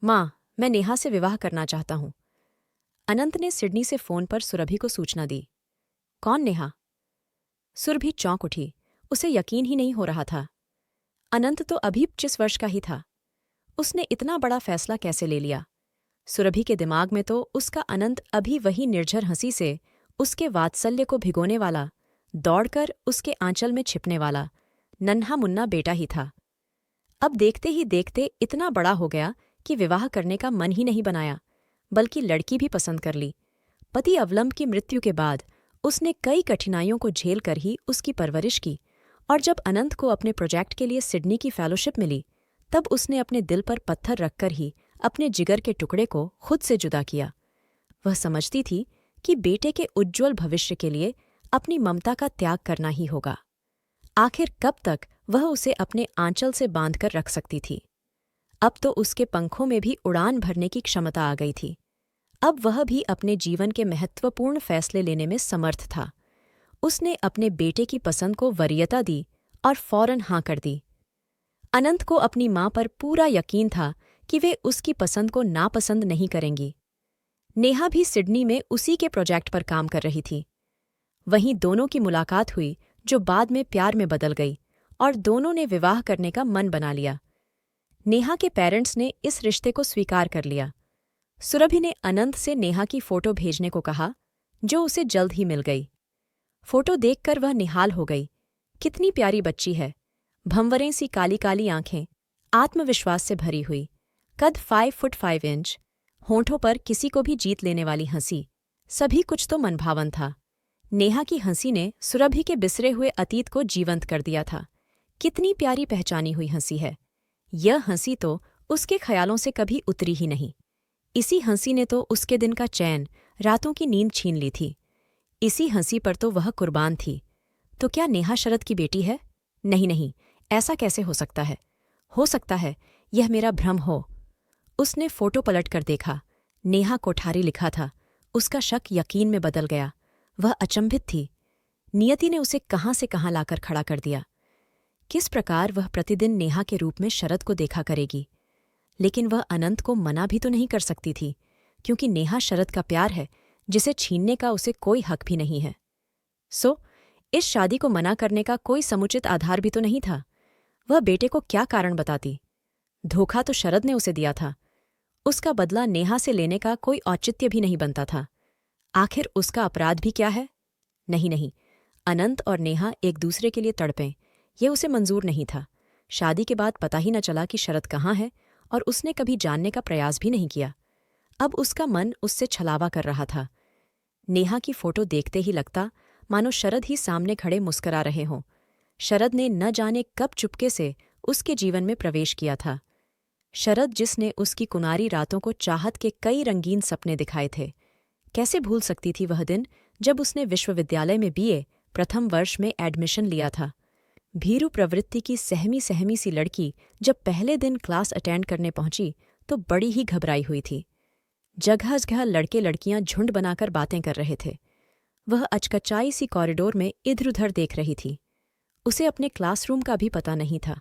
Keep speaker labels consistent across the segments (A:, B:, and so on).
A: माँ, मैं नेहा से विवाह करना चाहता हूँ। अनंत ने सिडनी से फोन पर सुरभि को सूचना दी। कौन नेहा? सुरभि चौंक उठी। उसे यकीन ही नहीं हो रहा था। अनंत तो अभी 25 वर्ष का ही था। उसने इतना बड़ा फैसला कैसे ले लिया? सुरभि के दिमाग में तो उसका अनंत अभी वही निर्झर हंसी से उसके वात्सल्य को भिगोने वाला, दौड़कर उसके आंचल में छिपने वाला नन्हा मुन्ना बेटा ही था। अब देखते ही देखते इतना बड़ा हो गया कि विवाह करने का मन ही नहीं बनाया, बल्कि लड़की भी पसंद कर ली। पति अवलंब की मृत्यु के बाद उसने कई कठिनाइयों को झेल कर ही उसकी परवरिश की, और जब अनंत को अपने प्रोजेक्ट के लिए सिडनी की फेलोशिप मिली, तब उसने अपने दिल पर पत्थर रखकर ही अपने जिगर के टुकड़े को खुद से जुदा किया। वह समझती थी कि बेटे के उज्ज्वल भविष्य के लिए अपनी ममता का त्याग करना ही होगा। आखिर कब तक वह उसे अपने आंचल से बांधकर रख सकती थी? अब तो उसके पंखों में भी उड़ान भरने की क्षमता आ गई थी। अब वह भी अपने जीवन के महत्वपूर्ण फैसले लेने में समर्थ था। उसने अपने बेटे की पसंद को वरीयता दी और फौरन हाँ कर दी। अनंत को अपनी मां पर पूरा यकीन था कि वे उसकी पसंद को नापसंद नहीं करेंगी। नेहा भी सिडनी में उसी के प्रोजेक्ट पर काम कर रही थी। वहीं दोनों की मुलाकात हुई, जो बाद में प्यार में बदल गई, और दोनों ने विवाह करने का मन बना लिया। नेहा के पेरेंट्स ने इस रिश्ते को स्वीकार कर लिया। सुरभि ने अनंत से नेहा की फोटो भेजने को कहा, जो उसे जल्द ही मिल गई। फोटो देखकर वह निहाल हो गई। कितनी प्यारी बच्ची है। भंवरें सी काली काली आंखें, आत्मविश्वास से भरी हुई, कद 5 फुट 5 इंच, होंठों पर किसी को भी जीत लेने वाली हंसी। सभी कुछ तो मनभावन था। नेहा की हंसी ने सुरभि के बिसरे हुए अतीत को जीवंत कर दिया था। कितनी प्यारी पहचानी हुई हंसी है। यह हंसी तो उसके ख्यालों से कभी उतरी ही नहीं। इसी हंसी ने तो उसके दिन का चैन, रातों की नींद छीन ली थी। इसी हंसी पर तो वह कुर्बान थी। तो क्या नेहा शरद की बेटी है? नहीं नहीं, ऐसा कैसे हो सकता है? हो सकता है यह मेरा भ्रम हो। उसने फोटो पलट कर देखा। नेहा कोठारी लिखा था। उसका शक यकीन में बदल गया। वह अचंभित थी। नियति ने उसे कहाँ से कहाँ लाकर खड़ा कर दिया। किस प्रकार वह प्रतिदिन नेहा के रूप में शरद को देखा करेगी? लेकिन वह अनंत को मना भी तो नहीं कर सकती थी, क्योंकि नेहा शरद का प्यार है, जिसे छीनने का उसे कोई हक भी नहीं है। इस शादी को मना करने का कोई समुचित आधार भी तो नहीं था। वह बेटे को क्या कारण बताती? धोखा तो शरद ने उसे दिया था। उसका बदला नेहा से लेने का कोई औचित्य भी नहीं बनता था। आखिर उसका अपराध भी क्या है? नहीं नहीं, अनंत और नेहा एक दूसरे के लिए तड़पें, यह उसे मंजूर नहीं था। शादी के बाद पता ही न चला कि शरद कहाँ है, और उसने कभी जानने का प्रयास भी नहीं किया। अब उसका मन उससे छलावा कर रहा था। नेहा की फोटो देखते ही लगता मानो शरद ही सामने खड़े मुस्करा रहे हों। शरद ने न जाने कब चुपके से उसके जीवन में प्रवेश किया था। शरद जिसने उसकी कुनारी रातों को चाहत के कई रंगीन सपने दिखाए थे। कैसे भूल सकती थी वह दिन जब उसने विश्वविद्यालय में बीए प्रथम वर्ष में एडमिशन लिया था। भीरू प्रवृत्ति की सहमी सहमी सी लड़की जब पहले दिन क्लास अटेंड करने पहुंची तो बड़ी ही घबराई हुई थी। जगह जगह लड़के लड़कियां झुंड बनाकर बातें कर रहे थे। वह अचकचाई सी कॉरिडोर में इधर उधर देख रही थी। उसे अपने क्लासरूम का भी पता नहीं था।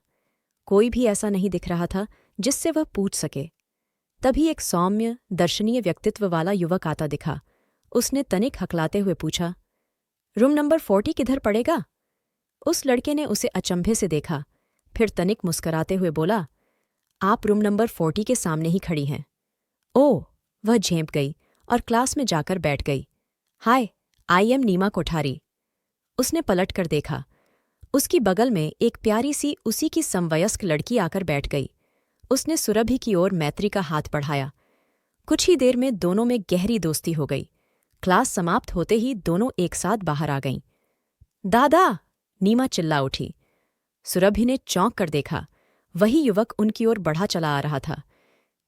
A: कोई भी ऐसा नहीं दिख रहा था जिससे वह पूछ सके। तभी एक सौम्य दर्शनीय व्यक्तित्व वाला युवक आता दिखा। उसने तनिक हकलाते हुए पूछा, रूम नंबर 40 किधर पड़ेगा? उस लड़के ने उसे अचंभे से देखा, फिर तनिक मुस्कराते हुए बोला, आप रूम नंबर 40 के सामने ही खड़ी हैं। ओह! वह झेंप गई और क्लास में जाकर बैठ गई। हाय, आई एम नीमा कोठारी। उसने पलट कर देखा। उसकी बगल में एक प्यारी सी उसी की समवयस्क लड़की आकर बैठ गई। उसने सुरभि की ओर मैत्री का हाथ बढ़ाया। कुछ ही देर में दोनों में गहरी दोस्ती हो गई। क्लास समाप्त होते ही दोनों एक साथ बाहर आ गईं। दादा! नीमा चिल्ला उठी। सुरभि ने चौंक कर देखा। वही युवक उनकी ओर बढ़ा चला आ रहा था।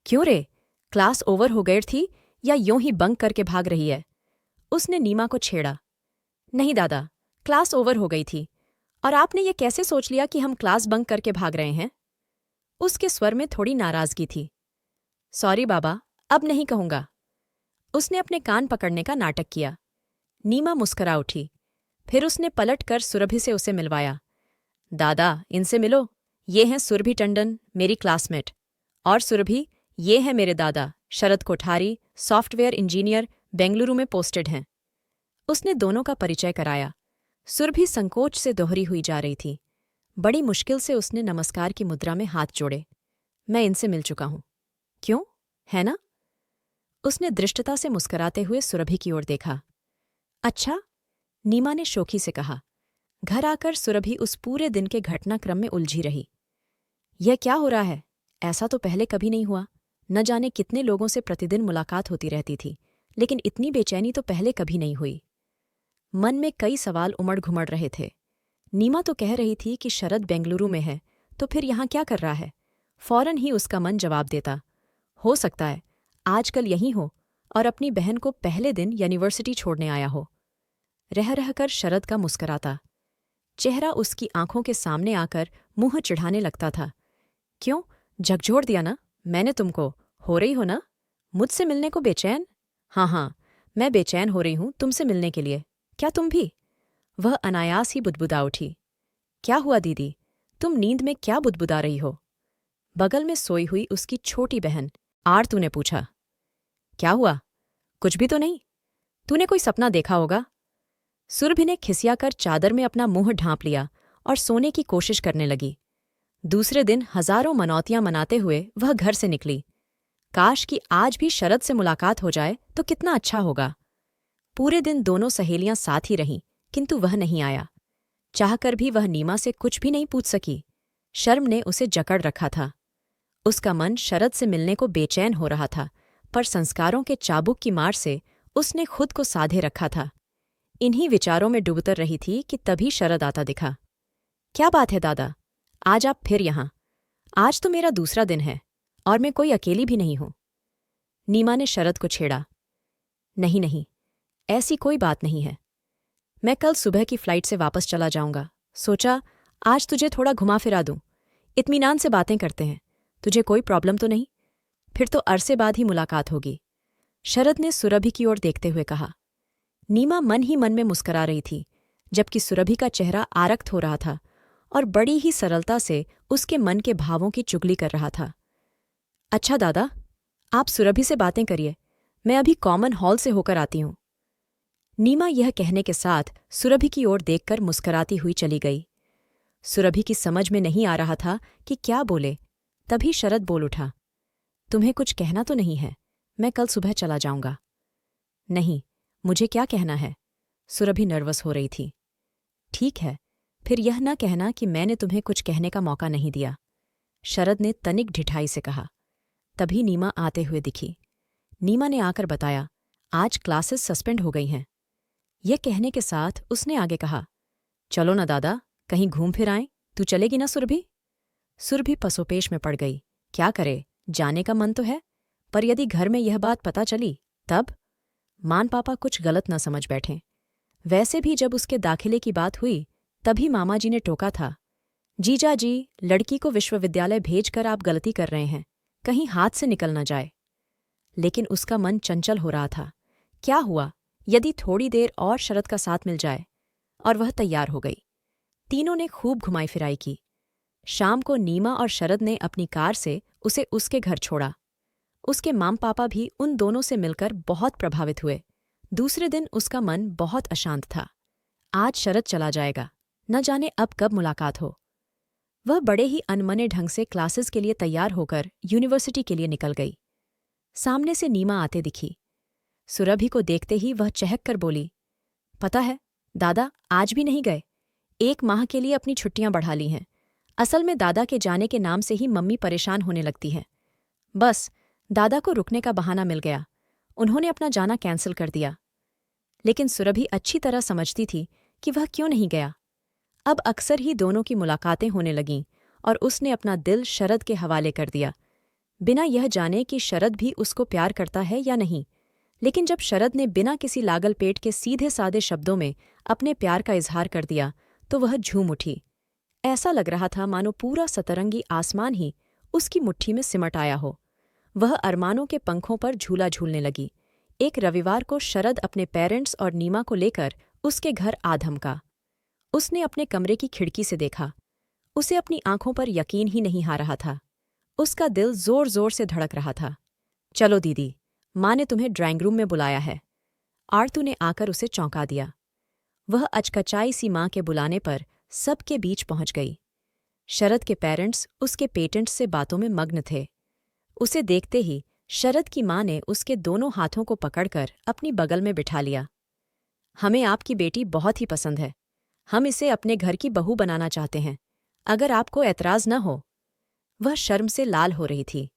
A: क्यों रे, क्लास ओवर हो गई थी या यूं ही बंक करके भाग रही है? उसने नीमा को छेड़ा। नहीं दादा, क्लास ओवर हो गई थी। और आपने ये कैसे सोच लिया कि हम क्लास बंक करके भाग रहे हैं? उसके स्वर में थोड़ी नाराजगी थी। सॉरी बाबा, अब नहीं कहूंगा। उसने अपने कान पकड़ने का नाटक किया। नीमा मुस्करा उठी। फिर उसने पलट कर सुरभि से उसे मिलवाया। दादा, इनसे मिलो। ये हैं सुरभि टंडन, मेरी क्लासमेट। और सुरभि, ये है मेरे दादा, शरद कोठारी, सॉफ्टवेयर इंजीनियर, बेंगलुरु में पोस्टेड हैं। उसने दोनों का परिचय कराया। सुरभि संकोच से दोहरी हुई जा रही थी। बड़ी मुश्किल से उसने नमस्कार की मुद्रा में हाथ जोड़े। मैं इनसे मिल चुका हूं। क्यों, है ना? उसने दृष्टता से मुस्कुराते हुए सुरभि की ओर देखा। अच्छा, नीमा ने शोखी से कहा। घर आकर सुरभि उस पूरे दिन के घटनाक्रम में उलझी रही। यह क्या हो रहा है? ऐसा तो पहले कभी नहीं हुआ। न जाने कितने लोगों से प्रतिदिन मुलाकात होती रहती थी, लेकिन इतनी बेचैनी तो पहले कभी नहीं हुई। मन में कई सवाल उमड़ घुमड़ रहे थे। नीमा तो कह रही थी कि शरद बेंगलुरु में है, तो फिर यहाँ क्या कर रहा है? फौरन ही उसका मन जवाब देता। हो सकता है आजकल यहीं हो और अपनी बहन को पहले दिन यूनिवर्सिटी छोड़ने आया हो। रह रहकर शरद का मुस्कुराता चेहरा उसकी आंखों के सामने आकर मुंह चिढ़ाने लगता था। क्यों, झकझोर दिया ना मैंने तुमको? हो रही हो ना मुझसे मिलने को बेचैन? हाँ, मैं बेचैन हो रही हूं तुमसे मिलने के लिए। क्या तुम भी? वह अनायास ही बुदबुदा उठी। क्या हुआ दीदी, तुम नींद में क्या बुदबुदा रही हो? बगल में सोई हुई उसकी छोटी बहन आरतू ने पूछा। क्या हुआ? कुछ भी तो नहीं। तूने कोई सपना देखा होगा। सुरभि ने खिसियाकर चादर में अपना मुंह ढांप लिया और सोने की कोशिश करने लगी। दूसरे दिन हजारों मनौतियां मनाते हुए वह घर से निकली। काश कि आज भी शरद से मुलाकात हो जाए तो कितना अच्छा होगा। पूरे दिन दोनों सहेलियां साथ ही रहीं, किंतु वह नहीं आया। चाहकर भी वह नीमा से कुछ भी नहीं पूछ सकी। शर्म ने उसे जकड़ रखा था। उसका मन शरद से मिलने को बेचैन हो रहा था, पर संस्कारों के चाबुक की मार से उसने खुद को साधे रखा था। इन्हीं विचारों में डूबतर रही थी कि तभी शरद आता दिखा। क्या बात है दादा, आज आप फिर यहाँ? आज तो मेरा दूसरा दिन है और मैं कोई अकेली भी नहीं हूं। नीमा ने शरद को छेड़ा। नहीं, ऐसी कोई बात नहीं है। मैं कल सुबह की फ्लाइट से वापस चला जाऊंगा। सोचा आज तुझे थोड़ा घुमा फिरा दूं। इत्मीनान से बातें करते हैं। तुझे कोई प्रॉब्लम तो नहीं? फिर तो अरसे बाद ही मुलाकात होगी। शरद ने सुरभि की ओर देखते हुए कहा। नीमा मन ही मन में मुस्करा रही थी, जबकि सुरभि का चेहरा आरक्त हो रहा था और बड़ी ही सरलता से उसके मन के भावों की चुगली कर रहा था। अच्छा दादा, आप सुरभि से बातें करिए, मैं अभी कॉमन हॉल से होकर आती हूं। नीमा यह कहने के साथ सुरभि की ओर देखकर मुस्कराती हुई चली गई। सुरभि की समझ में नहीं आ रहा था कि क्या बोले। तभी शरद बोल उठा। तुम्हें कुछ कहना तो नहीं है? मैं कल सुबह चला जाऊंगा। नहीं, मुझे क्या कहना है? सुरभि नर्वस हो रही थी। ठीक है, फिर यह न कहना कि मैंने तुम्हें कुछ कहने का मौका नहीं दिया, शरद ने तनिक ढिठाई से कहा। तभी नीमा आते हुए दिखी। नीमा ने आकर बताया, आज क्लासेस सस्पेंड हो गई हैं। यह कहने के साथ उसने आगे कहा, चलो ना दादा, कहीं घूम फिर आएं। तू चलेगी ना सुरभि? सुरभि पसोपेश में पड़ गई। क्या करे, जाने का मन तो है, पर यदि घर में यह बात पता चली तब? मान पापा कुछ गलत न समझ बैठें। वैसे भी जब उसके दाखिले की बात हुई तभी मामाजी ने टोका था, जीजा जी, लड़की को विश्वविद्यालय भेजकर आप गलती कर रहे हैं, कहीं हाथ से निकल न जाए। लेकिन उसका मन चंचल हो रहा था। क्या हुआ यदि थोड़ी देर और शरद का साथ मिल जाए? और वह तैयार हो गई। तीनों ने खूब घुमाई फिराई की। शाम को नीमा और शरद ने अपनी कार से उसे उसके घर छोड़ा। उसके माम पापा भी उन दोनों से मिलकर बहुत प्रभावित हुए। दूसरे दिन उसका मन बहुत अशांत था। आज शरद चला जाएगा, न जाने अब कब मुलाकात हो। वह बड़े ही अनमने ढंग से क्लासेस के लिए तैयार होकर यूनिवर्सिटी के लिए निकल गई। सामने से नीमा आते दिखी। सुरभि को देखते ही वह चहक कर बोली, पता है दादा, आज भी नहीं गए। 1 माह के लिए अपनी छुट्टियां बढ़ा ली हैं। असल में दादा के जाने के नाम से ही मम्मी परेशान होने लगती है। बस दादा को रुकने का बहाना मिल गया, उन्होंने अपना जाना कैंसिल कर दिया। लेकिन सुरभि अच्छी तरह समझती थी कि वह क्यों नहीं गया। अब अक्सर ही दोनों की मुलाकातें होने लगीं और उसने अपना दिल शरद के हवाले कर दिया, बिना यह जाने कि शरद भी उसको प्यार करता है या नहीं। लेकिन जब शरद ने बिना किसी लागल पेट के सीधे सादे शब्दों में अपने प्यार का इजहार कर दिया तो वह झूम उठी। ऐसा लग रहा था मानो पूरा सतरंगी आसमान ही उसकी मुट्ठी में सिमट आया हो। वह अरमानों के पंखों पर झूला झूलने लगी। एक रविवार को शरद अपने पेरेंट्स और नीमा को लेकर उसके घर आ धमका। उसने अपने कमरे की खिड़की से देखा। उसे अपनी आंखों पर यकीन ही नहीं आ रहा था। उसका दिल जोर जोर से धड़क रहा था। चलो दीदी, माँ ने तुम्हें ड्राइंग रूम में बुलाया है। आरतू ने आकर उसे चौंका दिया। वह अचकचाई सी माँ के बुलाने पर सबके बीच पहुंच गई। शरद के पेरेंट्स उसके पेटेंट से बातों में मग्न थे। उसे देखते ही शरद की माँ ने उसके दोनों हाथों को पकड़कर अपनी बगल में बिठा लिया। हमें आपकी बेटी बहुत ही पसंद है। हम इसे अपने घर की बहू बनाना चाहते हैं, अगर आपको ऐतराज न हो। वह शर्म से लाल हो रही थी।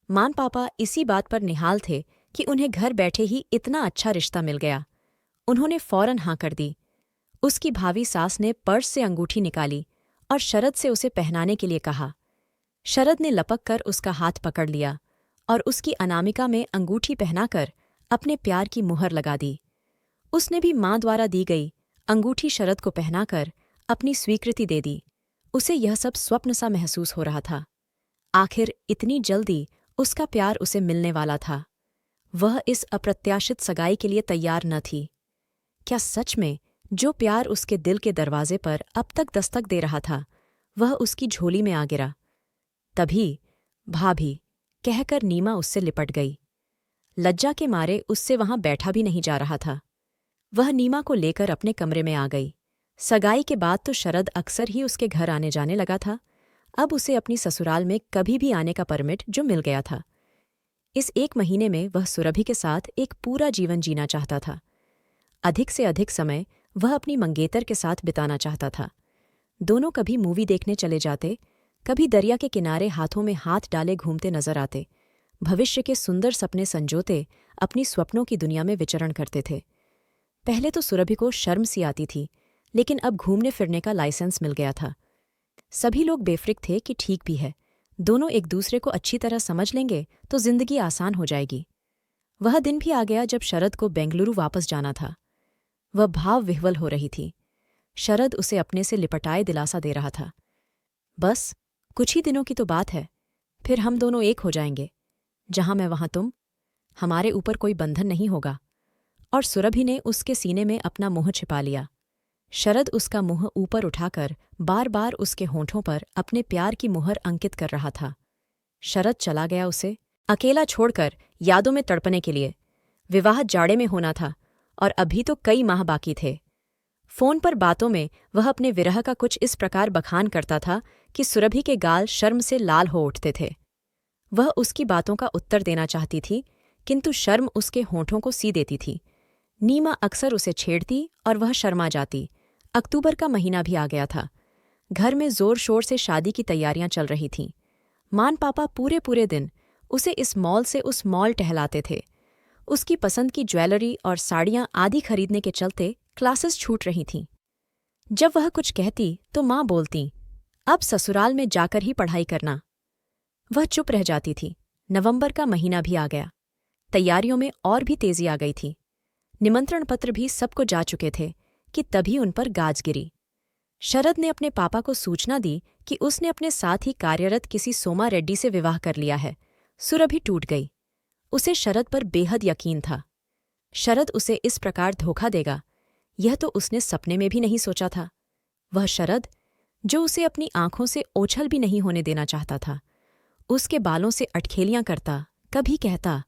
A: मान पापा इसी बात पर निहाल थे कि उन्हें घर बैठे ही इतना अच्छा रिश्ता मिल गया। उन्होंने फौरन हाँ कर दी। उसकी भावी सास ने पर्स से अंगूठी निकाली और शरद से उसे पहनाने के लिए कहा। शरद ने लपक कर उसका हाथ पकड़ लिया और उसकी अनामिका में अंगूठी पहनाकर अपने प्यार की मुहर लगा दी। उसने भी माँ द्वारा दी गई अंगूठी शरद को पहनाकर अपनी स्वीकृति दे दी। उसे यह सब स्वप्न सा महसूस हो रहा था। आखिर इतनी जल्दी उसका प्यार उसे मिलने वाला था। वह इस अप्रत्याशित सगाई के लिए तैयार न थी। क्या सच में जो प्यार उसके दिल के दरवाजे पर अब तक दस्तक दे रहा था, वह उसकी झोली में आ गिरा? तभी भाभी कहकर नीमा उससे लिपट गई। लज्जा के मारे उससे वहां बैठा भी नहीं जा रहा था। वह नीमा को लेकर अपने कमरे में आ गई। सगाई के बाद तो शरद अक्सर ही उसके घर आने जाने लगा था। अब उसे अपनी ससुराल में कभी भी आने का परमिट जो मिल गया था। इस 1 महीने में वह सुरभि के साथ एक पूरा जीवन जीना चाहता था। अधिक से अधिक समय वह अपनी मंगेतर के साथ बिताना चाहता था। दोनों कभी मूवी देखने चले जाते, कभी दरिया के किनारे हाथों में हाथ डाले घूमते नजर आते। भविष्य के सुंदर सपने संजोते अपनी स्वप्नों की दुनिया में विचरण करते थे। पहले तो सुरभि को शर्म सी आती थी, लेकिन अब घूमने फिरने का लाइसेंस मिल गया था। सभी लोग बेफिक्र थे कि ठीक भी है, दोनों एक दूसरे को अच्छी तरह समझ लेंगे तो जिंदगी आसान हो जाएगी। वह दिन भी आ गया जब शरद को बेंगलुरु वापस जाना था। वह भाव विह्वल हो रही थी। शरद उसे अपने से लिपटाए दिलासा दे रहा था। बस कुछ ही दिनों की तो बात है, फिर हम दोनों एक हो जाएंगे। जहां मैं वहां तुम, हमारे ऊपर कोई बंधन नहीं होगा। और सुरभि ने उसके सीने में अपना मुंह छिपा लिया। शरद उसका मुंह ऊपर उठाकर बार बार उसके होंठों पर अपने प्यार की मुहर अंकित कर रहा था। शरद चला गया उसे अकेला छोड़कर यादों में तड़पने के लिए। विवाह जाड़े में होना था और अभी तो कई माह बाकी थे। फोन पर बातों में वह अपने विरह का कुछ इस प्रकार बखान करता था कि सुरभि के गाल शर्म से लाल हो उठते थे। वह उसकी बातों का उत्तर देना चाहती थी, किंतु शर्म उसके होंठों को सी देती थी। नीमा अक्सर उसे छेड़ती और वह शर्मा जाती। अक्टूबर का महीना भी आ गया था। घर में जोर शोर से शादी की तैयारियां चल रही थीं। मान पापा पूरे पूरे दिन उसे इस मॉल से उस मॉल टहलाते थे। उसकी पसंद की ज्वेलरी और साड़ियां आदि खरीदने के चलते क्लासेस छूट रही थीं। जब वह कुछ कहती तो माँ बोलती, अब ससुराल में जाकर ही पढ़ाई करना। वह चुप रह जाती थी। नवंबर का महीना भी आ गया। तैयारियों में और भी तेजी आ गई थी। निमंत्रण पत्र भी सबको जा चुके थे कि तभी उन पर गाज गिरी। शरद ने अपने पापा को सूचना दी कि उसने अपने साथ ही कार्यरत किसी सोमा रेड्डी से विवाह कर लिया है। सुरभि टूट गई। उसे शरद पर बेहद यकीन था। शरद उसे इस प्रकार धोखा देगा, यह तो उसने सपने में भी नहीं सोचा था। वह शरद जो उसे अपनी आंखों से ओझल भी नहीं होने देना चाहता था। उसके बालों से अटखेलियां करता, कभी कहता,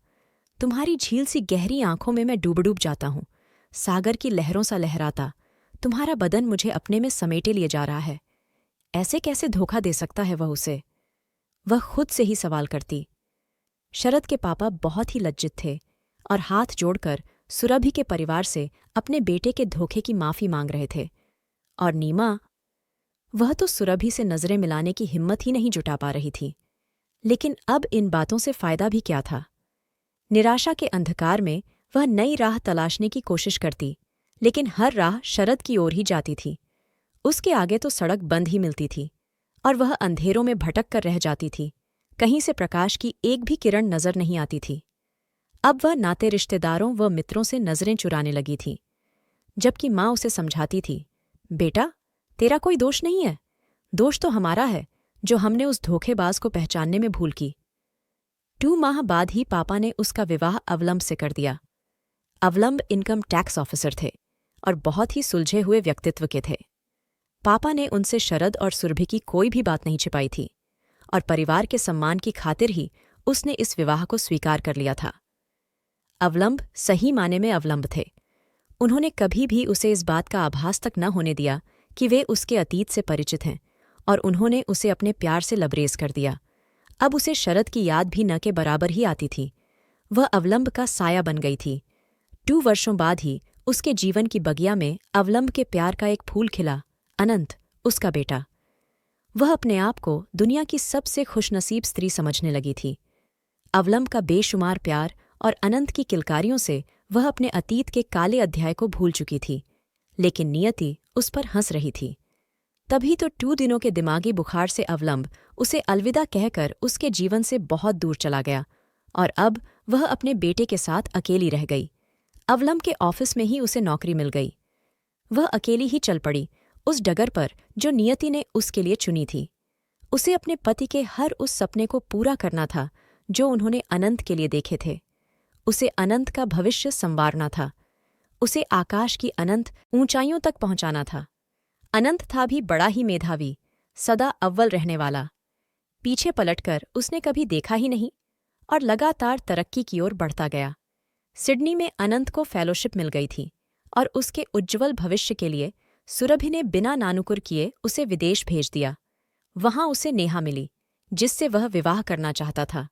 A: तुम्हारी झील सी गहरी आंखों में मैं डूब जाता हूं, सागर की लहरों सा लहराता, तुम्हारा बदन मुझे अपने में समेटे लिए जा रहा है। ऐसे कैसे धोखा दे सकता है वह उसे? वह खुद से ही सवाल करती। शरद के पापा बहुत ही लज्जित थे और हाथ जोड़कर सुरभि के परिवार से अपने बेटे के धोखे की माफी मांग रहे थे। और नीमा, वह तो सुरभि से नजरें मिलाने की हिम्मत ही नहीं जुटा पा रही थी। लेकिन अब इन बातों से फायदा भी क्या था? निराशा के अंधकार में वह नई राह तलाशने की कोशिश करती, लेकिन हर राह शरद की ओर ही जाती थी। उसके आगे तो सड़क बंद ही मिलती थी और वह अंधेरों में भटक कर रह जाती थी। कहीं से प्रकाश की एक भी किरण नजर नहीं आती थी। अब वह नाते रिश्तेदारों व मित्रों से नजरें चुराने लगी थी, जबकि माँ उसे समझाती थी, बेटा तेरा कोई दोष नहीं है, दोष तो हमारा है जो हमने उस धोखेबाज को पहचानने में भूल की। 2 माह बाद ही पापा ने उसका विवाह अवलंब से कर दिया। अवलंब इनकम टैक्स ऑफिसर थे और बहुत ही सुलझे हुए व्यक्तित्व के थे। पापा ने उनसे शरद और सुरभि की कोई भी बात नहीं छिपाई थी और परिवार के सम्मान की खातिर ही उसने इस विवाह को स्वीकार कर लिया था। अवलंब सही माने में अवलंब थे। उन्होंने कभी भी उसे इस बात का आभास तक न होने दिया कि वे उसके अतीत से परिचित हैं, और उन्होंने उसे अपने प्यार से लबरेज कर दिया। अब उसे शरद की याद भी न के बराबर ही आती थी। वह अवलंब का साया बन गई थी। 2 वर्षों बाद ही उसके जीवन की बगिया में अवलंब के प्यार का एक फूल खिला, अनंत, उसका बेटा। वह अपने आप को दुनिया की सबसे खुशनसीब स्त्री समझने लगी थी। अवलंब का बेशुमार प्यार और अनंत की किलकारियों से वह अपने अतीत के काले अध्याय को भूल चुकी थी, लेकिन नियति उस पर हंस रही थी। तभी तो 2 दिनों के दिमागी बुखार से अवलंब उसे अलविदा कहकर उसके जीवन से बहुत दूर चला गया, और अब वह अपने बेटे के साथ अकेली रह गई। अवलंब के ऑफिस में ही उसे नौकरी मिल गई। वह अकेली ही चल पड़ी उस डगर पर जो नियति ने उसके लिए चुनी थी। उसे अपने पति के हर उस सपने को पूरा करना था जो उन्होंने अनंत के लिए देखे थे। उसे अनंत का भविष्य संवारना था। उसे आकाश की अनंत ऊंचाइयों तक पहुंचाना था। अनंत था भी बड़ा ही मेधावी, सदा अव्वल रहने वाला। पीछे पलटकर उसने कभी देखा ही नहीं और लगातार तरक्की की ओर बढ़ता गया। सिडनी में अनंत को फेलोशिप मिल गई थी और उसके उज्ज्वल भविष्य के लिए सुरभि ने बिना नानुकुर किए उसे विदेश भेज दिया। वहां उसे नेहा मिली, जिससे वह विवाह करना चाहता था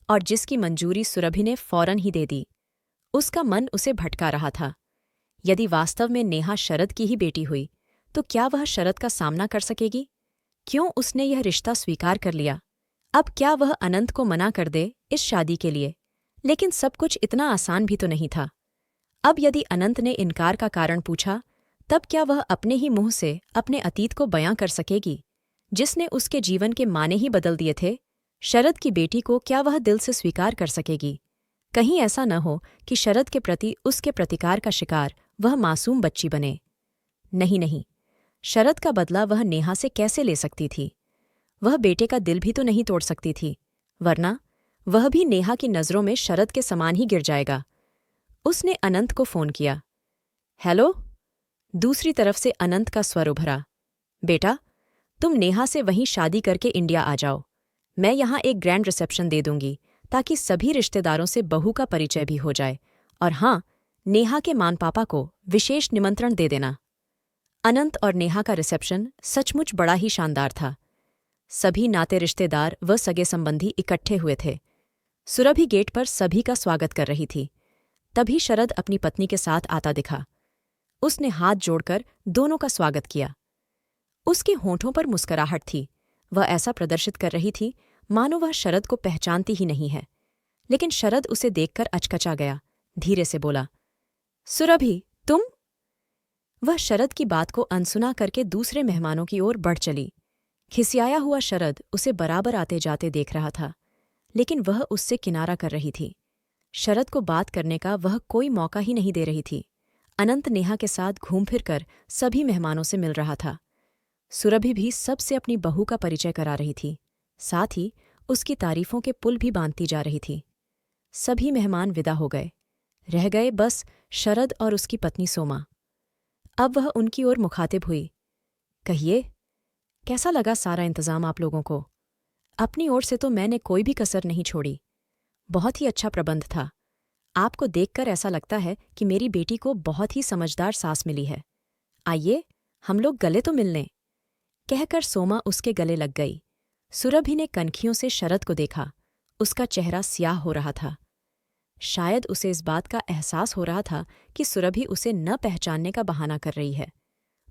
A: और जिसकी मंजूरी सुरभि ने फौरन ही दे दी। उसका मन उसे भटका रहा था। यदि वास्तव में नेहा शरद की ही बेटी हुई तो क्या वह शरद का सामना कर सकेगी? क्यों उसने यह रिश्ता स्वीकार कर लिया? अब क्या वह अनंत को मना कर दे इस शादी के लिए? लेकिन सब कुछ इतना आसान भी तो नहीं था। अब यदि अनंत ने इनकार का कारण पूछा, तब क्या वह अपने ही मुंह से अपने अतीत को बयां कर सकेगी, जिसने उसके जीवन के माने ही बदल दिए थे? शरद की बेटी को क्या वह दिल से स्वीकार कर सकेगी? कहीं ऐसा न हो कि शरद के प्रति उसके प्रतिकार का शिकार वह मासूम बच्ची बने। नहीं नहीं, शरद का बदला वह नेहा से कैसे ले सकती थी? वह बेटे का दिल भी तो नहीं तोड़ सकती थी, वरना वह भी नेहा की नज़रों में शरद के समान ही गिर जाएगा। उसने अनंत को फोन किया। हेलो? दूसरी तरफ से अनंत का स्वर उभरा। बेटा, तुम नेहा से वहीं शादी करके इंडिया आ जाओ। मैं यहाँ एक ग्रैंड रिसेप्शन दे दूंगी ताकि सभी रिश्तेदारों से बहू का परिचय भी हो जाए, और हाँ, नेहा के मान पापा को विशेष निमंत्रण दे देना। अनंत और नेहा का रिसेप्शन सचमुच बड़ा ही शानदार था। सभी नाते रिश्तेदार व सगे संबंधी इकट्ठे हुए थे। सुरभि गेट पर सभी का स्वागत कर रही थी। तभी शरद अपनी पत्नी के साथ आता दिखा। उसने हाथ जोड़कर दोनों का स्वागत किया। उसके होंठों पर मुस्कुराहट थी। वह ऐसा प्रदर्शित कर रही थी मानो वह शरद को पहचानती ही नहीं है। लेकिन शरद उसे देखकर अचकचा गया। धीरे से बोला, सुरभि, तुम? वह शरद की बात को अनसुना करके दूसरे मेहमानों की ओर बढ़ चली। खिसियाया हुआ शरद उसे बराबर आते जाते देख रहा था, लेकिन वह उससे किनारा कर रही थी। शरद को बात करने का वह कोई मौका ही नहीं दे रही थी। अनंत नेहा के साथ घूम फिर कर सभी मेहमानों से मिल रहा था। सुरभि भी सबसे अपनी बहू का परिचय करा रही थी, साथ ही उसकी तारीफों के पुल भी बांधती जा रही थी। सभी मेहमान विदा हो गए। रह गए बस शरद और उसकी पत्नी सोमा। अब वह उनकी ओर मुखातिब हुई। कहिए, कैसा लगा सारा इंतजाम आप लोगों को? अपनी ओर से तो मैंने कोई भी कसर नहीं छोड़ी। बहुत ही अच्छा प्रबंध था। आपको देखकर ऐसा लगता है कि मेरी बेटी को बहुत ही समझदार सास मिली है। आइए, हम लोग गले तो मिल लें। कहकर सोमा उसके गले लग गई। सुरभि ने कनखियों से शरद को देखा। उसका चेहरा स्याह हो रहा था। शायद उसे इस बात का एहसास हो रहा था कि सुरभि उसे न पहचानने का बहाना कर रही है।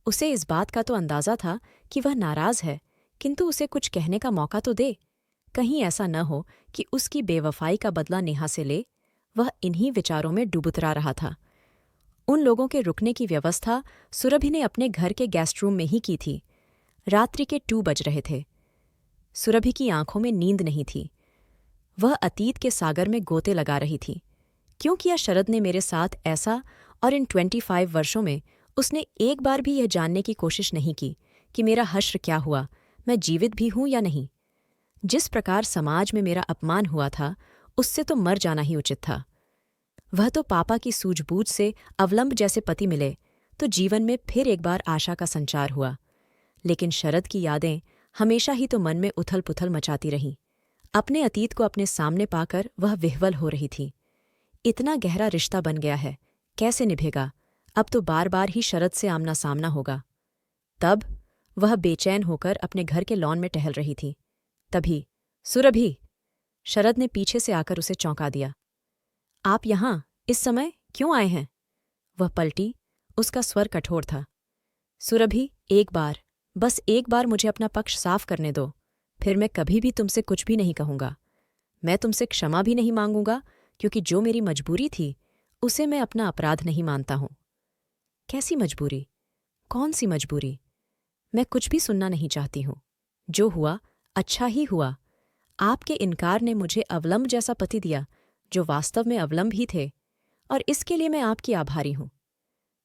A: उसे इस बात का तो अंदाजा था कि वह नाराज है, किंतु उसे कुछ कहने का मौका तो दे। कहीं ऐसा न हो कि उसकी बेवफाई का बदला नेहा से ले। वह इन्हीं विचारों में डूबुतरा रहा था। उन लोगों के रुकने की व्यवस्था सुरभि ने अपने घर के गेस्ट रूम में ही की थी। रात्रि के 2 बज रहे थे। सुरभि की आंखों में नींद नहीं थी। वह अतीत के सागर में गोते लगा रही थी। क्यों किया शरद ने मेरे साथ ऐसा, और इन 25 वर्षों में उसने एक बार भी यह जानने की कोशिश नहीं की कि मेरा हश्र क्या हुआ, मैं जीवित भी हूं या नहीं। जिस प्रकार समाज में मेरा अपमान हुआ था, उससे तो मर जाना ही उचित था। वह तो पापा की सूझबूझ से अवलंब जैसे पति मिले तो जीवन में फिर एक बार आशा का संचार हुआ। लेकिन शरद की यादें हमेशा ही तो मन में उथल पुथल मचाती रहीं। अपने अतीत को अपने सामने पाकर वह विह्वल हो रही थी। इतना गहरा रिश्ता बन गया है, कैसे निभेगा? अब तो बार बार ही शरद से आमना सामना होगा। तब वह बेचैन होकर अपने घर के लॉन में टहल रही थी। तभी सुरभि! शरद ने पीछे से आकर उसे चौंका दिया। आप यहाँ इस समय क्यों आए हैं? वह पलटी, उसका स्वर कठोर था। सुरभि, एक बार, बस एक बार मुझे अपना पक्ष साफ करने दो, फिर मैं कभी भी तुमसे कुछ भी नहीं कहूंगा। मैं तुमसे क्षमा भी नहीं मांगूंगा, क्योंकि जो मेरी मजबूरी थी उसे मैं अपना अपराध नहीं मानता हूं। कैसी मजबूरी? कौन सी मजबूरी? मैं कुछ भी सुनना नहीं चाहती हूं। जो हुआ अच्छा ही हुआ। आपके इनकार ने मुझे अवलंब जैसा पति दिया, जो वास्तव में अवलंब ही थे, और इसके लिए मैं आपकी आभारी हूं।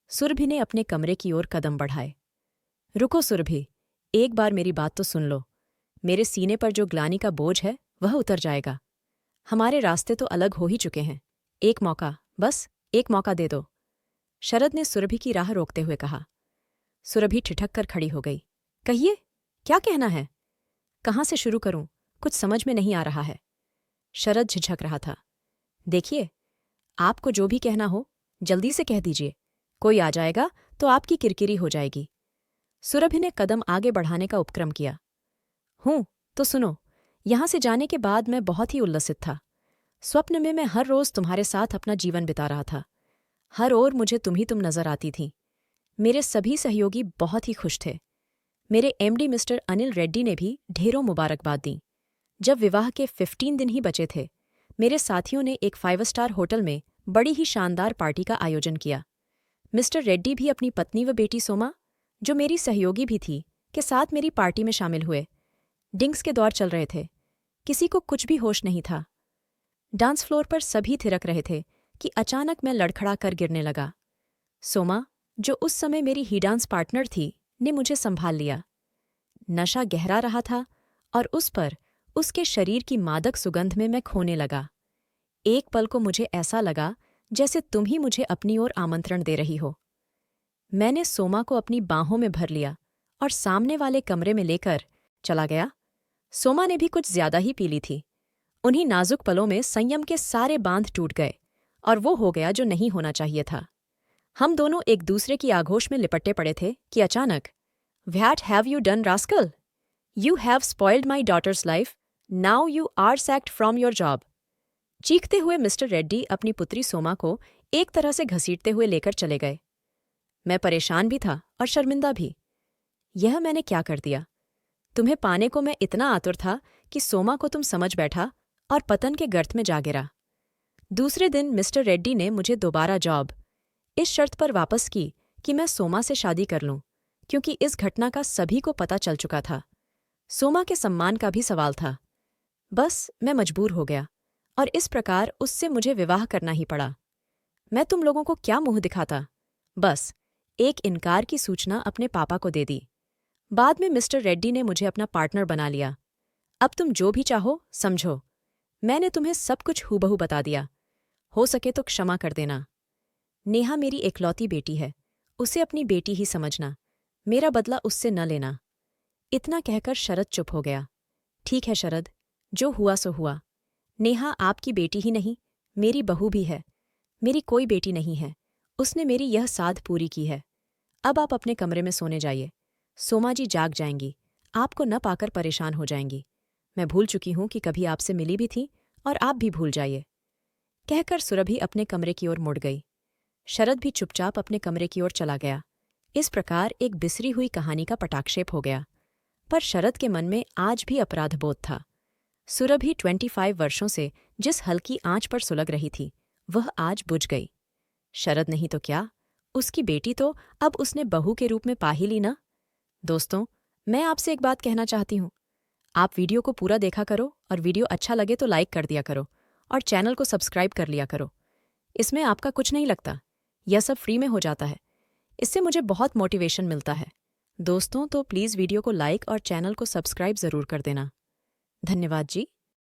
A: सुरभि ने अपने कमरे की ओर कदम बढ़ाए। रुको सुरभि, एक बार मेरी बात तो सुन लो। मेरे सीने पर जो ग्लानि का बोझ है वह उतर जाएगा। हमारे रास्ते तो अलग हो ही चुके हैं। एक मौका, बस एक मौका दे दो। शरद ने सुरभि की राह रोकते हुए कहा। सुरभि ठिठक कर खड़ी हो गई। कहिए, क्या कहना है? कहाँ से शुरू करूं? कुछ समझ में नहीं आ रहा है। शरद झिझक रहा था। देखिए, आपको जो भी कहना हो जल्दी से कह दीजिए। कोई आ जाएगा तो आपकी किरकिरी हो जाएगी। सुरभि ने कदम आगे बढ़ाने का उपक्रम किया। हूं तो सुनो, यहां से जाने के बाद मैं बहुत ही उल्लसित था। स्वप्न में मैं हर रोज तुम्हारे साथ अपना जीवन बिता रहा था। हर ओर मुझे तुम ही तुम नजर आती थीं। मेरे सभी सहयोगी बहुत ही खुश थे। मेरे एमडी मिस्टर अनिल रेड्डी ने भी ढेरों मुबारकबाद दी। जब विवाह के 15 दिन ही बचे थे, मेरे साथियों ने एक 5 स्टार होटल में बड़ी ही शानदार पार्टी का आयोजन किया। मिस्टर रेड्डी भी अपनी पत्नी व बेटी सोमा, जो मेरी सहयोगी भी थी, के साथ मेरी पार्टी में शामिल हुए। डिंग्स के दौर चल रहे थे। किसी को कुछ भी होश नहीं था। डांस फ्लोर पर सभी थिरक रहे थे कि अचानक मैं लड़खड़ा कर गिरने लगा। सोमा, जो उस समय मेरी ही डांस पार्टनर थी, ने मुझे संभाल लिया। नशा गहरा रहा था और उस पर उसके शरीर की मादक सुगंध में मैं खोने लगा। एक पल को मुझे ऐसा लगा जैसे तुम ही मुझे अपनी ओर आमंत्रण दे रही हो। मैंने सोमा को अपनी बाहों में भर लिया और सामने वाले कमरे में लेकर चला गया। सोमा ने भी कुछ ज्यादा ही पी ली थी। उन्हीं नाजुक पलों में संयम के सारे बांध टूट गए और वो हो गया जो नहीं होना चाहिए था। हम दोनों एक दूसरे की आगोश में लिपटे पड़े थे कि अचानक, "What have you done, rascal? You have spoiled my daughter's life. Now you are sacked from your job." चीखते हुए मिस्टर रेड्डी अपनी पुत्री सोमा को एक तरह से घसीटते हुए लेकर चले गए। मैं परेशान भी था और शर्मिंदा भी। यह मैंने क्या कर दिया? तुम्हें पाने को मैं इतना आतुर था कि सोमा को तुम समझ बैठा और पतन के गर्त में जा गिरा। दूसरे दिन मिस्टर रेड्डी ने मुझे दोबारा जॉब इस शर्त पर वापस की कि मैं सोमा से शादी कर लूं, क्योंकि इस घटना का सभी को पता चल चुका था। सोमा के सम्मान का भी सवाल था। बस मैं मजबूर हो गया और इस प्रकार उससे मुझे विवाह करना ही पड़ा। मैं तुम लोगों को क्या मुंह दिखाता? बस एक इनकार की सूचना अपने पापा को दे दी। बाद में मिस्टर रेड्डी ने मुझे अपना पार्टनर बना लिया। अब तुम जो भी चाहो समझो। मैंने तुम्हें सब कुछ हूबहू बता दिया। हो सके तो क्षमा कर देना। नेहा मेरी एकलौती बेटी है, उसे अपनी बेटी ही समझना। मेरा बदला उससे न लेना। इतना कहकर शरद चुप हो गया। ठीक है शरद, जो हुआ सो हुआ। नेहा आपकी बेटी ही नहीं, मेरी बहू भी है। मेरी कोई बेटी नहीं है, उसने मेरी यह साध पूरी की है। अब आप अपने कमरे में सोने जाइए। सोमा जी जाग जाएंगी, आपको न पाकर परेशान हो जाएंगी। मैं भूल चुकी हूं कि कभी आपसे मिली भी थी, और आप भी भूल जाइए। कहकर सुरभि अपने कमरे की ओर मुड़ गई। शरद भी चुपचाप अपने कमरे की ओर चला गया। इस प्रकार एक बिसरी हुई कहानी का पटाक्षेप हो गया। पर शरद के मन में आज भी अपराधबोध था। सुरभि 25 वर्षों से जिस हल्की आंच पर सुलग रही थी, वह आज बुझ गई। शरद नहीं तो क्या, उसकी बेटी तो अब उसने बहू के रूप में पा ही ली ना। दोस्तों, मैं आपसे एक बात कहना चाहती हूँ। आप वीडियो को पूरा देखा करो और वीडियो अच्छा लगे तो लाइक कर दिया करो और चैनल को सब्सक्राइब कर लिया करो। इसमें आपका कुछ नहीं लगता, यह सब फ्री में हो जाता है। इससे मुझे बहुत मोटिवेशन मिलता है। दोस्तों, तो प्लीज़ वीडियो को लाइक और चैनल को सब्सक्राइब ज़रूर कर देना। धन्यवाद जी।